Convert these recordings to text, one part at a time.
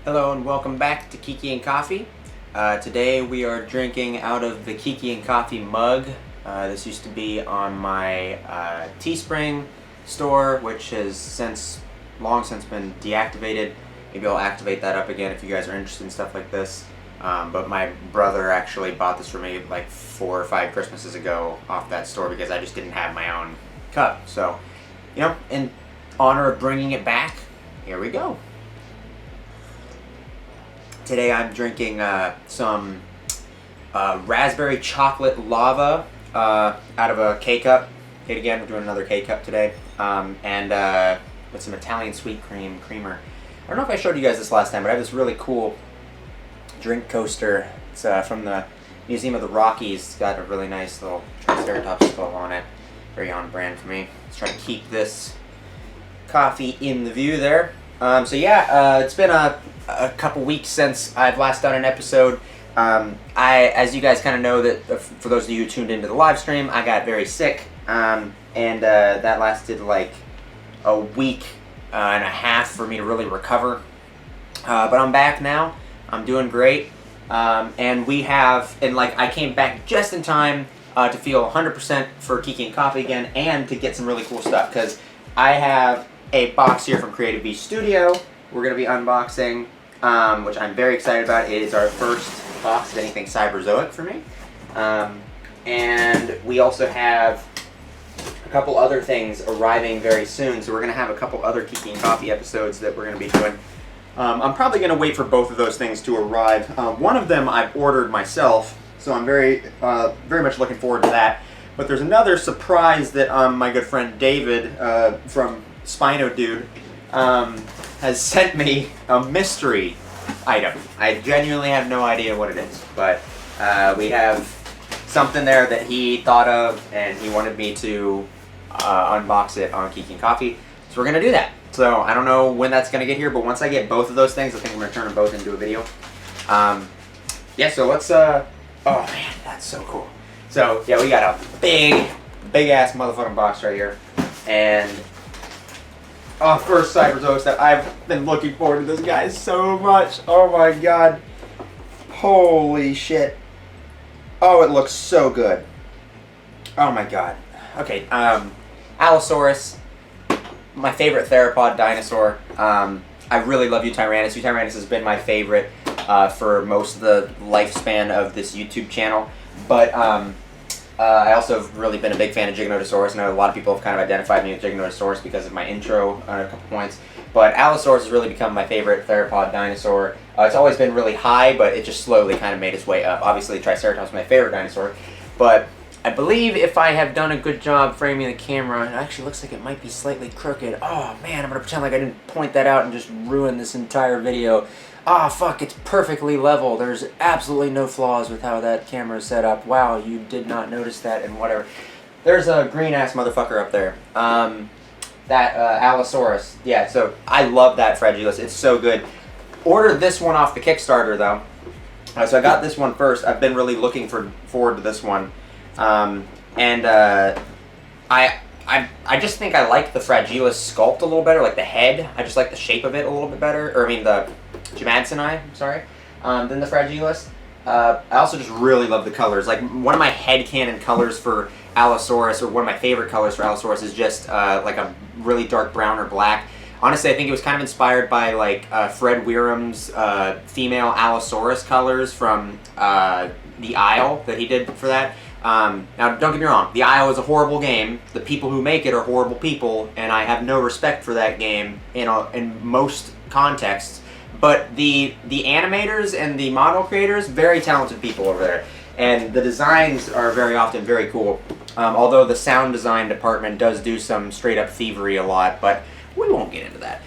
Hello and welcome back to Kiki and Coffee. Today we are drinking out of the Kiki and Coffee mug. This used to be on my Teespring store, which has long since been deactivated. Maybe I'll activate that up again if you guys are interested in stuff like this. But my brother actually bought this for me like 4 or 5 Christmases ago off that store because I just didn't have my own cup. So, in honor of bringing it back, here we go. Today I'm drinking some raspberry chocolate lava out of a K-cup. Yet again, we're doing another K-cup today. And with some Italian sweet creamer. I don't know if I showed you guys this last time, but I have this really cool drink coaster. It's from the Museum of the Rockies. It's got a really nice little Triceratops skull on it. Very on brand for me. Let's try to keep this coffee in the view there. It's been a couple weeks since I've last done an episode. As you guys kind of know, that for those of you who tuned into the live stream, I got very sick, and that lasted like a week and a half for me to really recover. But I'm back now. I'm doing great, I came back just in time to feel 100% for Kiki and Coffee again, and to get some really cool stuff, because I have a box here from Creative Beast Studio. We're going to be unboxing, which I'm very excited about. It is our first box of anything Cyberzoic for me. And we also have a couple other things arriving very soon, so we're going to have a couple other Kiki and Coffee episodes that we're going to be doing. I'm probably going to wait for both of those things to arrive. One of them I've ordered myself, so I'm very much looking forward to that. But there's another surprise that my good friend David from SpinoDude has sent me a mystery item. I genuinely have no idea what it is, but we have something there that he thought of, and he wanted me to unbox it on Kiki and Coffee, so we're going to do that. So I don't know when that's going to get here, but once I get both of those things, I think I'm going to turn them both into a video. So let's, oh man, that's so cool. So yeah, we got a big ass motherfucking box right here, and first Cyberzoic stuff. I've been looking forward to this guy so much. Oh my god. Holy shit. Oh, it looks so good. Oh my god. Okay, Allosaurus, my favorite theropod dinosaur. I really love Utyrannus. Utyrannus has been my favorite for most of the lifespan of this YouTube channel. But I also have really been a big fan of Giganotosaurus. I know a lot of people have kind of identified me with Giganotosaurus because of my intro on a couple points. But Allosaurus has really become my favorite theropod dinosaur. It's always been really high, but it just slowly kind of made its way up. Obviously, Triceratops is my favorite dinosaur. But I believe if I have done a good job framing the camera, it actually looks like it might be slightly crooked. Oh man, I'm going to pretend like I didn't point that out and just ruin this entire video. Fuck, it's perfectly level. There's absolutely no flaws with how that camera is set up. Wow, you did not notice that, and whatever. There's a green-ass motherfucker up there. That Allosaurus. Yeah, so I love that Fragilis. It's so good. Ordered this one off the Kickstarter, though. So I got this one first. I've been really looking forward to this one. I just think I like the Fragilis sculpt a little better, like the head. I just like the shape of it a little bit better. Or, I mean, the Jamadsoni, than the Fragilis. I also just really love the colors. Like, one of my headcanon colors for Allosaurus, or one of my favorite colors for Allosaurus, is just like a really dark brown or black. Honestly, I think it was kind of inspired by like Fred Wierum's female Allosaurus colors from The Isle that he did for that. Now, don't get me wrong, The Isle is a horrible game. The people who make it are horrible people, and I have no respect for that game in most contexts. But the animators and the model creators, very talented people over there. And the designs are very often very cool. Although the sound design department does do some straight up thievery a lot, but we won't get into that.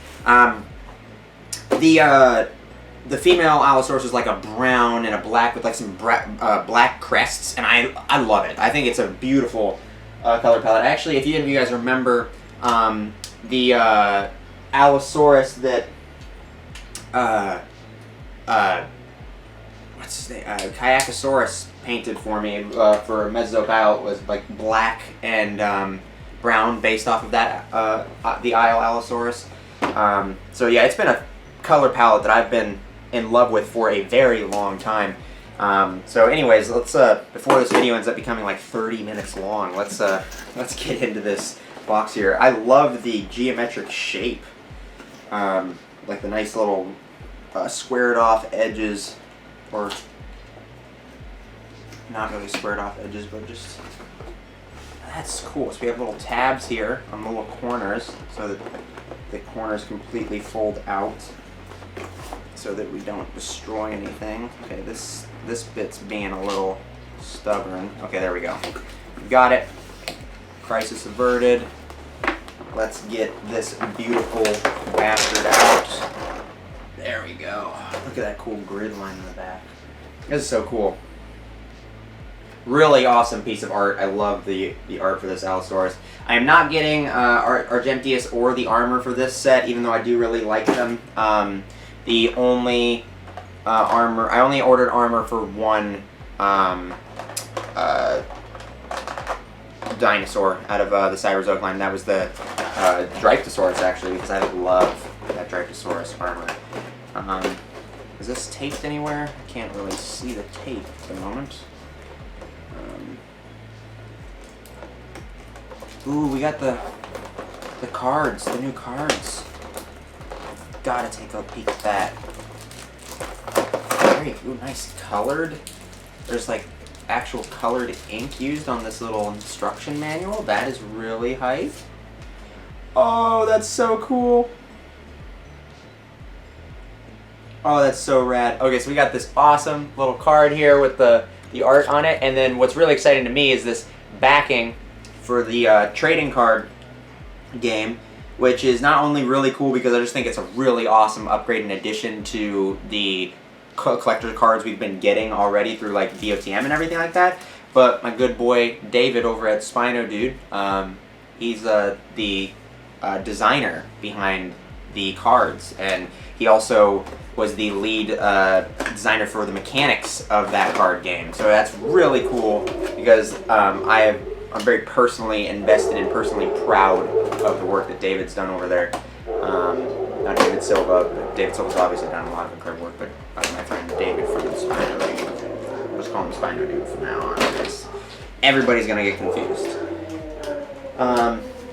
The female Allosaurus is like a brown and a black with like some black crests, and I love it. I think it's a beautiful color palette. Actually, if any of you guys remember the Allosaurus that what's his name? Kayakasaurus painted for me for Mesozoic Isle was like black and brown, based off of that the Isle Allosaurus. So yeah, it's been a color palette that I've been in love with for a very long time. So anyways, let's before this video ends up becoming like 30 minutes long, let's get into this box here. I love the geometric shape, like the nice little squared off edges, or not really squared off edges, but just, that's cool. So we have little tabs here on the little corners so that the corners completely fold out so that we don't destroy anything. Okay, this bit's being a little stubborn. Okay, there we go. Got it. Crisis averted. Let's get this beautiful bastard out. There we go. Look at that cool grid line in the back. This is so cool. Really awesome piece of art. I love the art for this Allosaurus. I am not getting Argentius or the armor for this set, even though I do really like them. The only armor, I only ordered armor for one dinosaur out of the Cyberzoic line. That was the Dryptosaurus, actually, because I love that Dryptosaurus armor. Is this taped anywhere? I can't really see the tape at the moment. Ooh, we got the cards, the new cards. Gotta take a peek at that. Very, ooh, nice colored. There's like actual colored ink used on this little instruction manual. That is really hype. Oh, that's so cool. Oh, that's so rad. Okay, so we got this awesome little card here with the art on it, and then what's really exciting to me is this backing for the trading card game, which is not only really cool because I just think it's a really awesome upgrade in addition to the collector cards we've been getting already through like DOTM and everything like that, but my good boy David over at SpinoDude, he's the designer behind the cards, and he also was the lead designer for the mechanics of that card game. So that's really cool because I'm very personally invested and personally proud of the work that David's done over there. Not David Silva, but David Silva's obviously done a lot of incredible work, but my friend David from SpinoDude. I'll just call him SpinoDude from now on because everybody's going to get confused.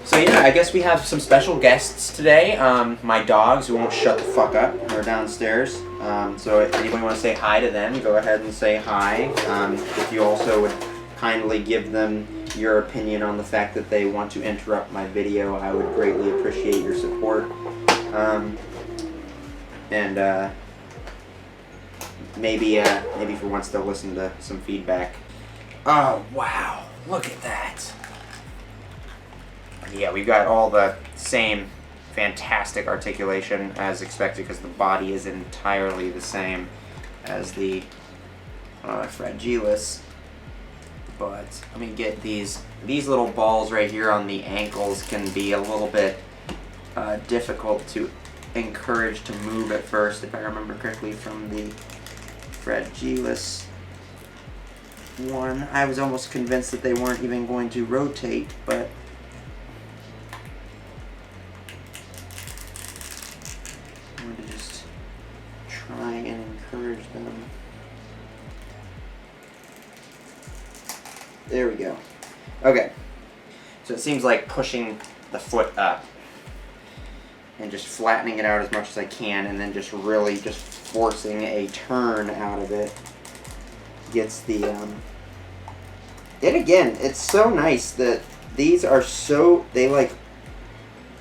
So yeah, I guess we have some special guests today. My dogs, who won't shut the fuck up, are downstairs. So if anybody want to say hi to them, go ahead and say hi. If you also would kindly give them your opinion on the fact that they want to interrupt my video, I would greatly appreciate your support. Maybe for once they'll listen to some feedback. Oh wow, look at that. Yeah, we've got all the same fantastic articulation as expected because the body is entirely the same as the Fragilis. But let me get these little balls right here on the ankles can be a little bit difficult to encourage to move at first, if I remember correctly from the Fragilis one. I was almost convinced that they weren't even going to rotate, but I'm going to just try and encourage them. There we go. Okay. So it seems like pushing the foot up and just flattening it out as much as I can, and then just really just forcing a turn out of it gets the and again, it's so nice that these are so, they like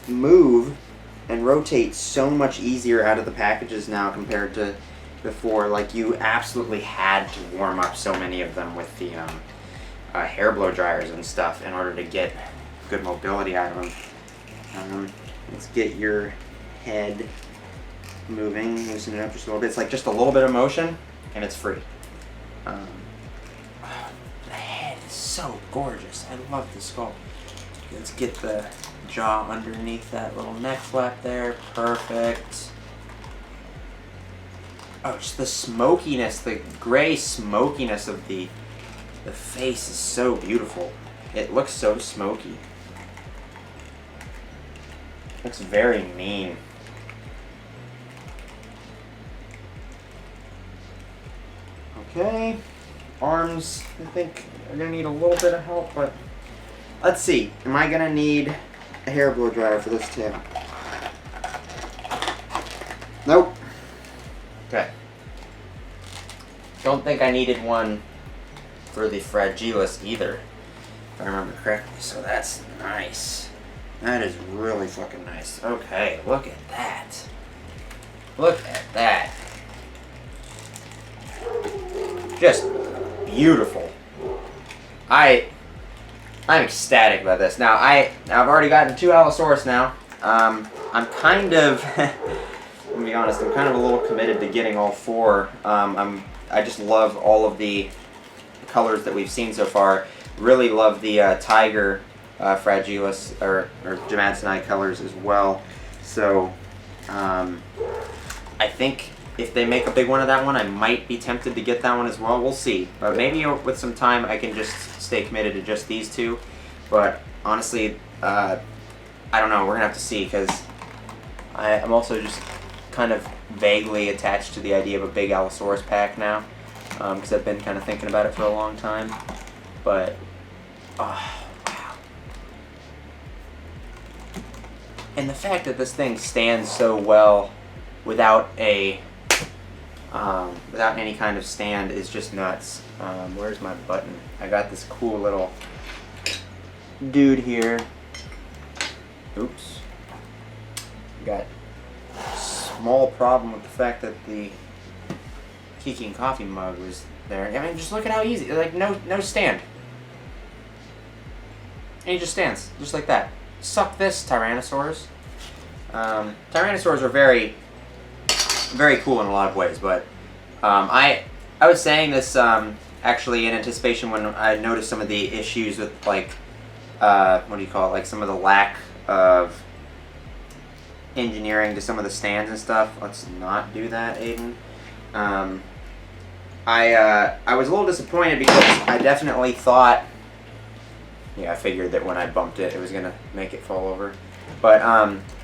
move and rotate so much easier out of the packages now compared to before. Like, you absolutely had to warm up so many of them with the hair blow dryers and stuff in order to get good mobility out of them. Let's get your head moving, loosen it up just a little bit. It's like just a little bit of motion and it's free. The head is so gorgeous. I love the sculpt. Let's get the jaw underneath that little neck flap there. Perfect. Oh, just the smokiness, the gray smokiness of the face is so beautiful. It looks so smoky. Looks very mean. Okay. Arms, I think, are going to need a little bit of help, but let's see. Am I going to need a hair blow dryer for this too? Nope. Okay. Don't think I needed one for the Fragilis either, if I remember correctly. So that's nice. That is really fucking nice. Okay, look at that. Look at that. Just beautiful. I'm ecstatic about this. Now I've already gotten 2 Allosaurus now. I'm kind of let me be honest, I'm kind of a little committed to getting all 4. I just love all of the colors that we've seen so far. Really love the tiger Fragilis or Jamatsonite colors as well. So I think if they make a big one of that one, I might be tempted to get that one as well. We'll see. But maybe with some time I can just stay committed to just these 2. But honestly, I don't know. We're going to have to see, because I'm also just kind of vaguely attached to the idea of a big Allosaurus pack now, because I've been kind of thinking about it for a long time. But, wow. And the fact that this thing stands so well without any kind of stand is just nuts. Where's my button? I got this cool little dude here. Oops. Got a small problem with the fact that the Kiki and coffee mug was there. I mean, just look at how easy. Like, no stand. And he just stands, just like that. Suck this, Tyrannosaurs. Tyrannosaurs are very, very cool in a lot of ways, but I was saying this actually in anticipation when I noticed some of the issues with, like, what do you call it, like some of the lack of engineering to some of the stands and stuff. Let's not do that, Aiden. I was a little disappointed because I definitely thought, yeah, I figured that when I bumped it, it was gonna make it fall over. But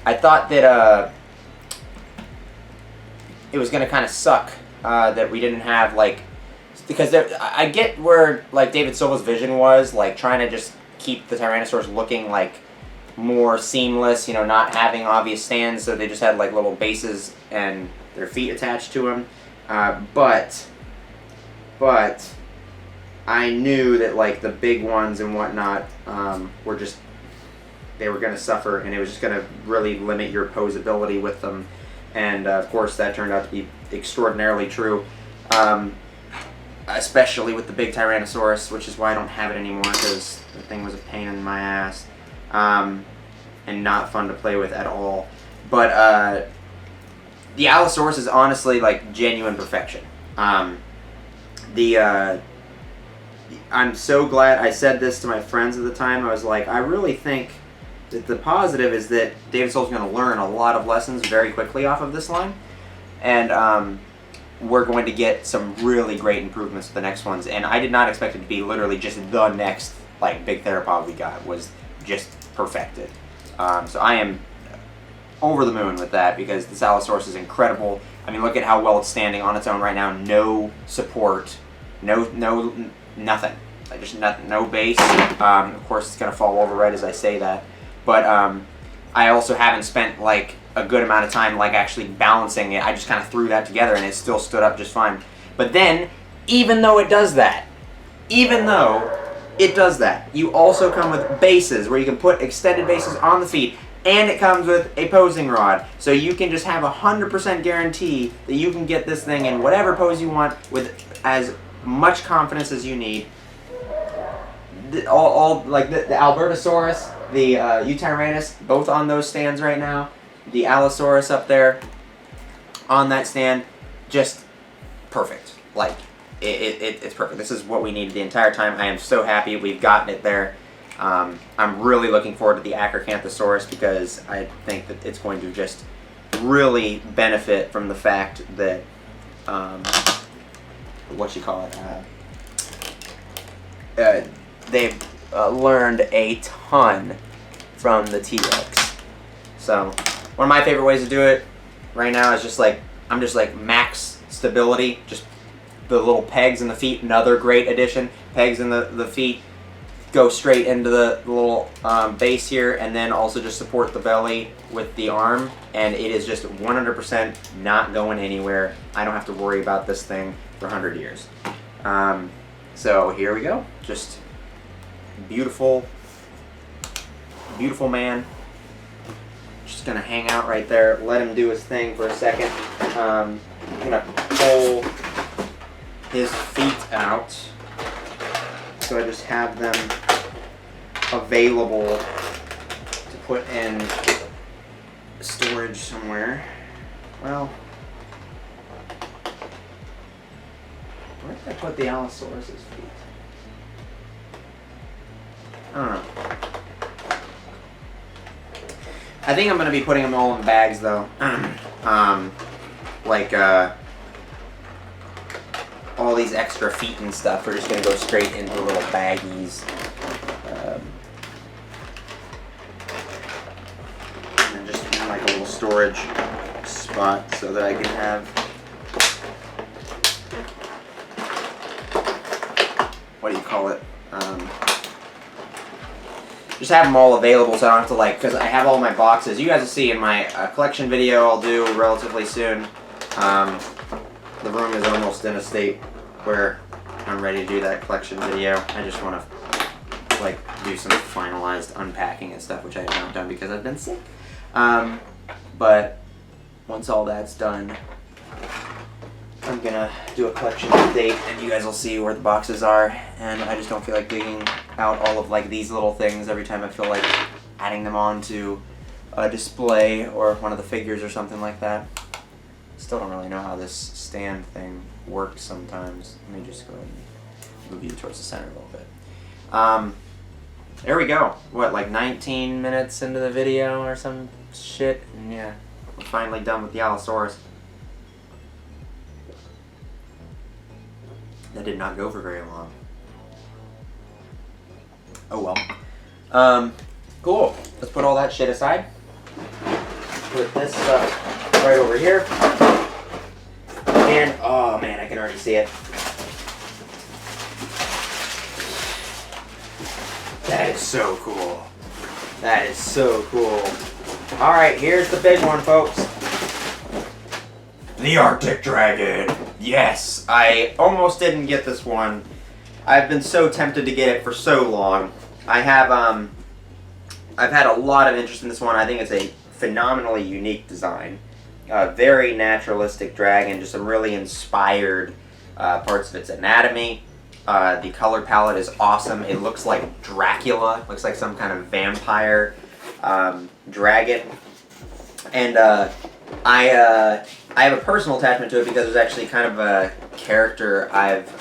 I thought that it was gonna kind of suck that we didn't have, like, because I get where, like, David Silva's vision was, like, trying to just keep the Tyrannosaurs looking like more seamless, you know, not having obvious stands, so they just had like little bases and their feet attached to them. But I knew that, like, the big ones and whatnot they were going to suffer, and it was just going to really limit your posability with them. And of course, that turned out to be extraordinarily true, especially with the big Tyrannosaurus, which is why I don't have it anymore, because the thing was a pain in my ass and not fun to play with at all. But the Allosaurus is honestly, like, genuine perfection. I'm so glad I said this to my friends at the time. I was like, I really think that the positive is that David Soul's going to learn a lot of lessons very quickly off of this line, and we're going to get some really great improvements to the next ones. And I did not expect it to be literally just the next, like, big theropod we got was just perfected. So I am over the moon with that, because this Allosaurus is incredible. I mean, look at how well it's standing on its own right now. No support, nothing. Like, just no base. Of course, it's gonna fall over right as I say that. But I also haven't spent, like, a good amount of time, like, actually balancing it. I just kind of threw that together, and it still stood up just fine. But then, even though it does that, you also come with bases where you can put extended bases on the feet, and it comes with a posing rod. So you can just have 100% guarantee that you can get this thing in whatever pose you want with as much confidence as you need. Like the Albertosaurus, the Eutyrannus, both on those stands right now. The Allosaurus up there on that stand, just perfect. Like, it's perfect. This is what we needed the entire time. I am so happy we've gotten it there. I'm really looking forward to the Acrocanthosaurus, because I think that it's going to just really benefit from the fact that, they've learned a ton from the T-Rex. So one of my favorite ways to do it right now is just like, I'm just like max stability, just the little pegs in the feet, another great addition. Pegs in the feet go straight into the little base here, and then also just support the belly with the arm, and it is just 100% not going anywhere. I don't have to worry about this thing for 100 years. So here we go. Just beautiful, beautiful man. Just gonna hang out right there, let him do his thing for a second. I'm gonna pull his feet out, so I just have them available to put in storage somewhere. Well, where did I put the Allosaurus's feet? I don't know. I think I'm gonna be putting them all in bags though. All these extra feet and stuff are just gonna go straight into little baggies. And just in like a little storage spot so that I can have, what do you call it? Just have them all available so I don't have to because I have all my boxes. You guys will see in my collection video I'll do relatively soon. The room is almost in a state where I'm ready to do that collection video. I just want to do some finalized unpacking and stuff, which I have not done because I've been sick. But once all that's done, I'm gonna do a collection update, and you guys will see where the boxes are. And I just don't feel like digging out all of these little things every time I feel like adding them on to a display or one of the figures or something like that. Still don't really know how this stand thing works sometimes. Let me just go ahead and move you towards the center a little bit. There we go. What, 19 minutes into the video or some shit? And yeah, we're finally done with the Allosaurus. That did not go for very long. Oh well. Cool. Let's put all that shit aside. Put this stuff right over here. And, oh man, I can already see it. That is so cool. That is so cool. Alright, here's the big one, folks. The Arctic Dragon. Yes, I almost didn't get this one. I've been so tempted to get it for so long. I have, I've had a lot of interest in this one. I think it's a phenomenally unique design. Very naturalistic dragon, just some really inspired parts of its anatomy. The color palette is awesome. It looks like Dracula, looks like some kind of vampire dragon. And I have a personal attachment to it because it's actually kind of a character I've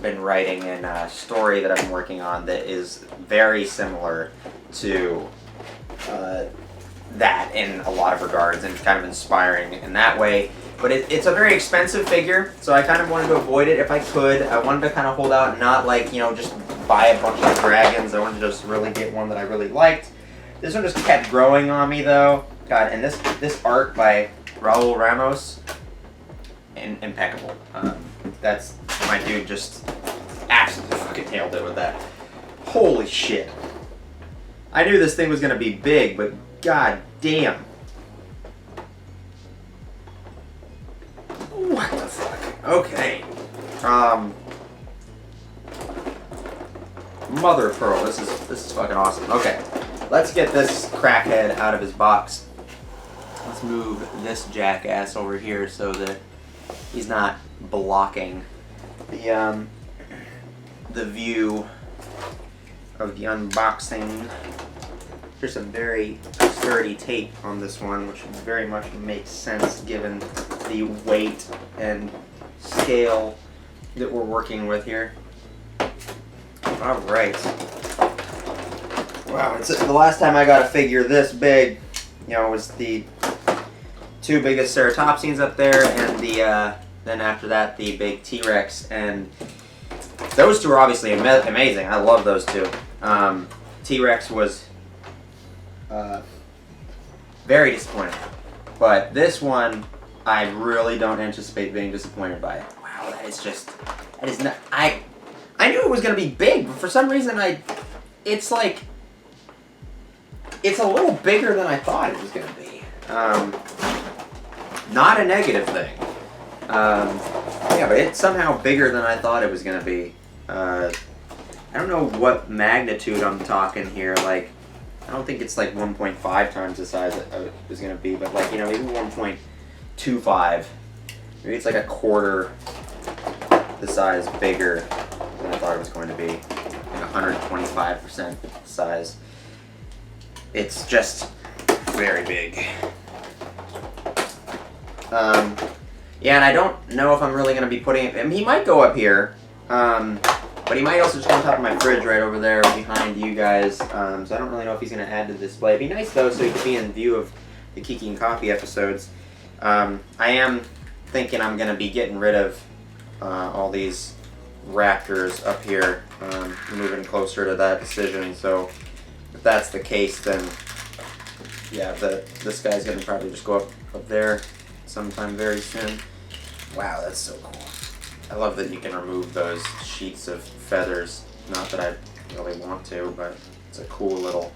been writing in a story that I've been working on that is very similar to that in a lot of regards, and it's kind of inspiring in that way. But it's a very expensive figure, so I kind of wanted to avoid it if I could. I wanted to kind of hold out and not just buy a bunch of dragons. I wanted to just really get one that I really liked. This one just kept growing on me though. God, and this art by Raul Ramos, impeccable. That's my dude, just absolutely fucking nailed it with that. Holy shit. I knew this thing was gonna be big, but god damn. What the fuck? Okay. Mother of pearl, this is fucking awesome. Okay. Let's get this crackhead out of his box. Let's move this jackass over here so that he's not blocking the view of the unboxing. There's some very sturdy tape on this one, which very much makes sense given the weight and scale that we're working with here. Alright. Wow, the last time I got a figure this big, was the two biggest ceratopsians up there, and then after that the big T-Rex, and those two are obviously amazing. I love those two. T-Rex was very disappointing, but this one I really don't anticipate being disappointed by. Wow, that it's just, it is not, I knew it was going to be big, but for some reason it's like, it's a little bigger than I thought it was going to be. Not a negative thing. Yeah, but it's somehow bigger than I thought it was going to be. I don't know what magnitude I'm talking here. Like, I don't think it's like 1.5 times the size it was going to be, but like, you know, maybe 1.25. Maybe it's like a quarter the size bigger than I thought it was going to be. Like 125% size. It's just very big. Yeah, and I don't know if I'm really going to be putting it... I mean, he might go up here, but he might also just go on top of my fridge right over there behind you guys. So I don't really know if he's going to add to the display. It'd be nice, though, so he could be in view of the Kiki and Coffee episodes. I am thinking I'm going to be getting rid of all these Raptors up here, moving closer to that decision. So if that's the case, then yeah, this guy's going to probably just go up there sometime very soon. Wow, that's so cool. I love that you can remove those sheets of feathers. Not that I really want to, but it's a cool little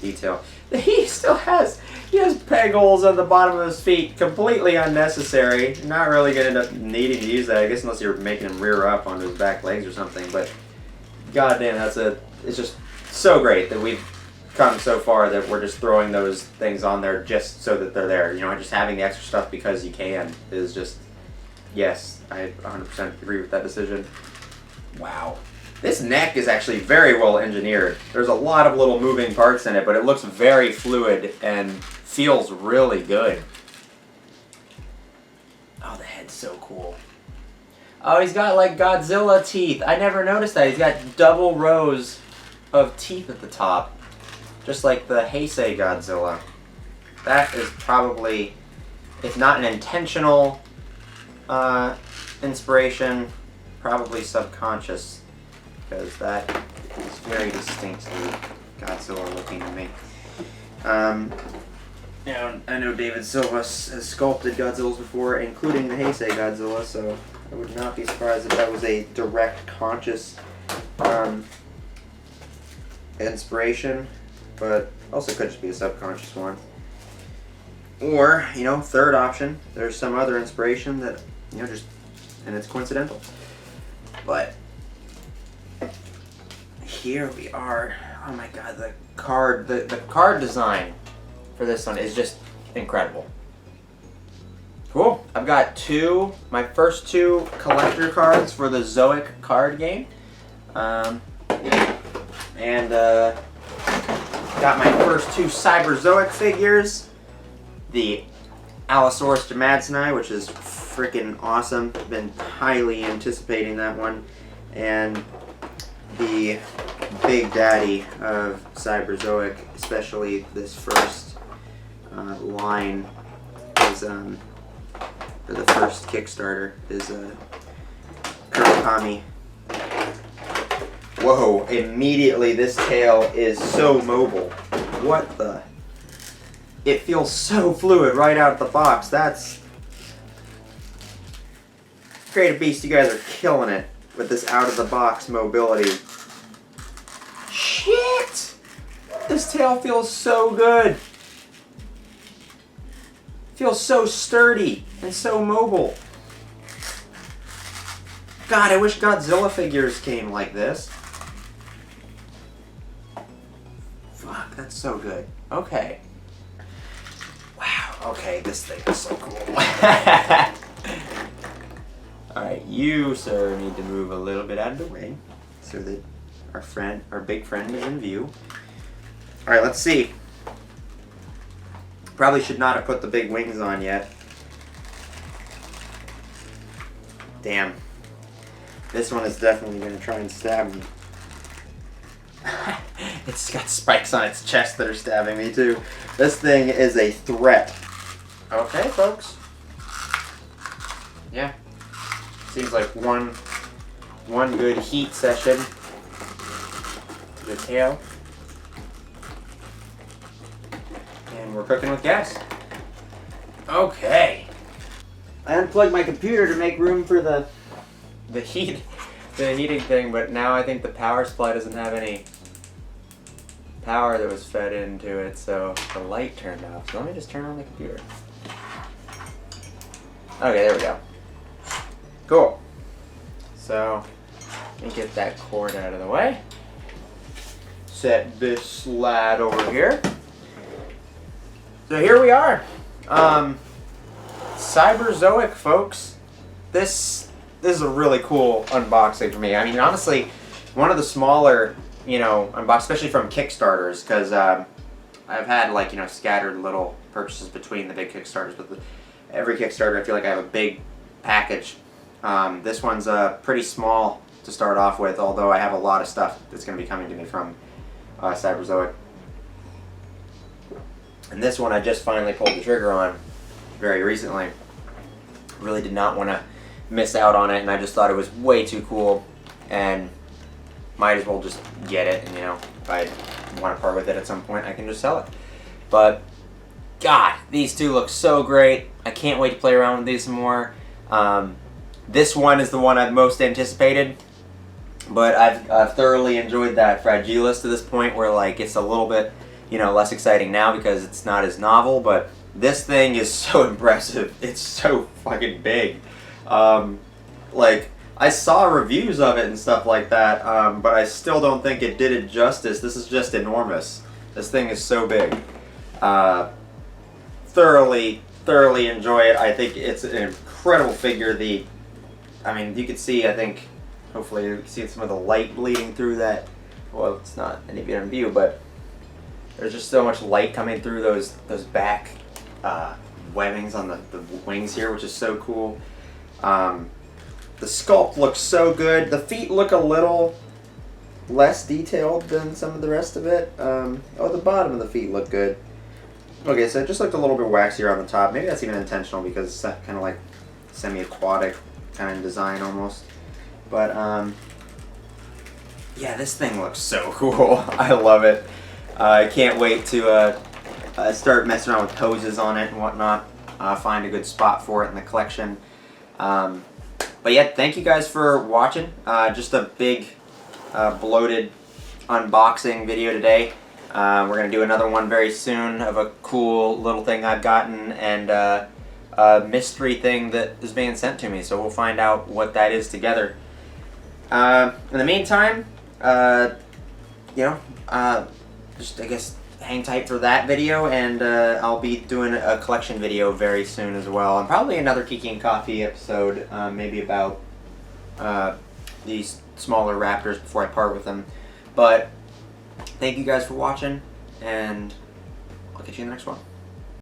detail. He has peg holes on the bottom of his feet, completely unnecessary. Not really going to end up needing to use that, I guess, unless you're making him rear up onto his back legs or something. But goddamn, it's just so great that we've come so far that we're just throwing those things on there just so that they're there. You know, just having the extra stuff because you can is just, yes, I 100% agree with that decision. Wow. This neck is actually very well engineered. There's a lot of little moving parts in it, but it looks very fluid and feels really good. Oh, the head's so cool. Oh, he's got like Godzilla teeth. I never noticed that. He's got double rows of teeth at the top. Just like the Heisei Godzilla. That is probably, if not an intentional inspiration, probably subconscious, because that is very distinctly Godzilla looking to me. You know, I know David Silva has sculpted Godzillas before, including the Heisei Godzilla, so I would not be surprised if that was a direct, conscious inspiration. But also could just be a subconscious one. Or, you know, third option, there's some other inspiration that, you know, just, and it's coincidental. But here we are. Oh my god, the card design for this one is just incredible. Cool. I've got my first two collector cards for the Zoic card game. Got my first two Cyberzoic figures. The Allosaurus Demadsni, which is freaking awesome. Been highly anticipating that one. And the Big Daddy of Cyberzoic, especially this first line, is for the first Kickstarter, is Kurakami. Whoa, immediately this tail is so mobile. What the? It feels so fluid right out of the box. That's... Creative Beast, you guys are killing it with this out-of-the-box mobility. Shit! This tail feels so good. Feels so sturdy and so mobile. God, I wish Godzilla figures came like this. Fuck, that's so good. Okay. Wow, okay, this thing is so cool. Alright, you, sir, need to move a little bit out of the way so that our big friend is in view. Alright, let's see. Probably should not have put the big wings on yet. Damn. This one is definitely going to try and stab me. It's got spikes on its chest that are stabbing me too. This thing is a threat. Okay, folks. Yeah. Seems like one good heat session to the tail. And we're cooking with gas. Okay. I unplugged my computer to make room for the the heating thing, but now I think the power supply doesn't have any power that was fed into it, so the light turned off. So let me just turn on the computer. Okay, there we go. Cool. So let me get that cord out of the way. Set this lad over here. So here we are. Cyberzoic, folks. This is a really cool unboxing for me. I mean, honestly, one of the smaller, you know, especially from Kickstarters, because I've had, like, you know, scattered little purchases between the big Kickstarters, but every Kickstarter I feel like I have a big package. This one's pretty small to start off with, although I have a lot of stuff that's going to be coming to me from Cyberzoic. And this one I just finally pulled the trigger on very recently. Really did not want to miss out on it, and I just thought it was way too cool, and might as well just get it, and, you know, if I want to part with it at some point, I can just sell it. But God, these two look so great. I can't wait to play around with these some more. This one is the one I've most anticipated, but I've thoroughly enjoyed that Fragilis to this point, where, like, it's a little bit, you know, less exciting now because it's not as novel, but this thing is so impressive. It's so fucking big. Like, I saw reviews of it and stuff like that, but I still don't think it did it justice. This is just enormous. This thing is so big. Thoroughly enjoy it. I think it's an incredible figure. I mean, you can see, I think, hopefully you can see some of the light bleeding through that. Well, it's not any bit in view, but there's just so much light coming through those back webbings on the wings here, which is so cool. The sculpt looks so good. The feet look a little less detailed than some of the rest of it. Oh, the bottom of the feet look good. Okay, so it just looked a little bit waxier on the top. Maybe that's even intentional because it's kind of like semi-aquatic kind of design almost. But yeah, this thing looks so cool. I love it. I can't wait to start messing around with poses on it and whatnot. Find a good spot for it in the collection. But yeah, thank you guys for watching. Just a big bloated unboxing video today. We're going to do another one very soon of a cool little thing I've gotten, and a mystery thing that is being sent to me, so we'll find out what that is together. In the meantime, you know, just, I guess, hang tight for that video, and I'll be doing a collection video very soon as well, and probably another Kiki and Coffee episode, maybe about these smaller raptors before I part with them. But thank you guys for watching, and I'll catch you in the next one.